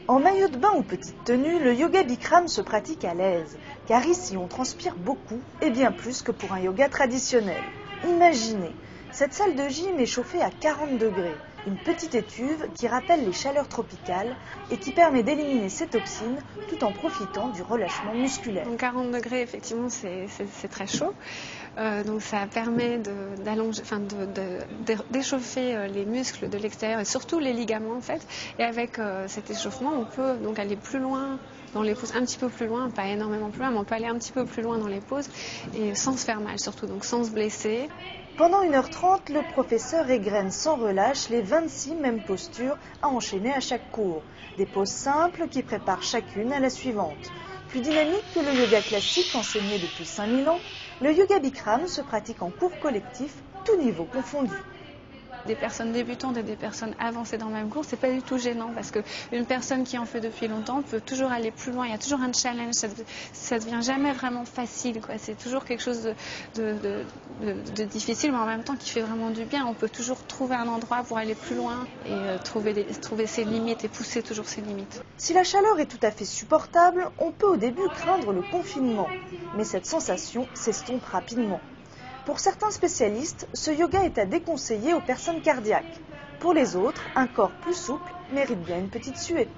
En maillot de bain ou petite tenue, le yoga Bikram se pratique à l'aise, car ici on transpire beaucoup et bien plus que pour un yoga traditionnel. Imaginez, cette salle de gym est chauffée à 40 degrés, une petite étuve qui rappelle les chaleurs tropicales et qui permet d'éliminer ces toxines tout en profitant du relâchement musculaire. Donc 40 degrés, effectivement, c'est très chaud. Donc ça permet d'échauffer les muscles de l'extérieur et surtout les ligaments en fait. Et avec cet échauffement, on peut donc aller plus loin dans les pauses, un petit peu plus loin, pas énormément plus loin, mais on peut aller un petit peu plus loin dans les pauses et sans se faire mal surtout, donc sans se blesser. Pendant 1h30, le professeur égrène sans relâche les 26 mêmes postures à enchaîner à chaque cours. Des poses simples qui préparent chacune à la suivante. Plus dynamique que le yoga classique enseigné depuis 5000 ans, le yoga Bikram se pratique en cours collectif, tous niveaux confondus. Des personnes débutantes et des personnes avancées dans le même cours, c'est pas du tout gênant parce qu'une personne qui en fait depuis longtemps peut toujours aller plus loin. Il y a toujours un challenge, ça devient jamais vraiment facile, quoi. C'est toujours quelque chose de difficile, mais en même temps qui fait vraiment du bien. On peut toujours trouver un endroit pour aller plus loin et trouver ses limites et pousser toujours ses limites. Si la chaleur est tout à fait supportable, on peut au début craindre le confinement, mais cette sensation s'estompe rapidement. Pour certains spécialistes, ce yoga est à déconseiller aux personnes cardiaques. Pour les autres, un corps plus souple mérite bien une petite suée.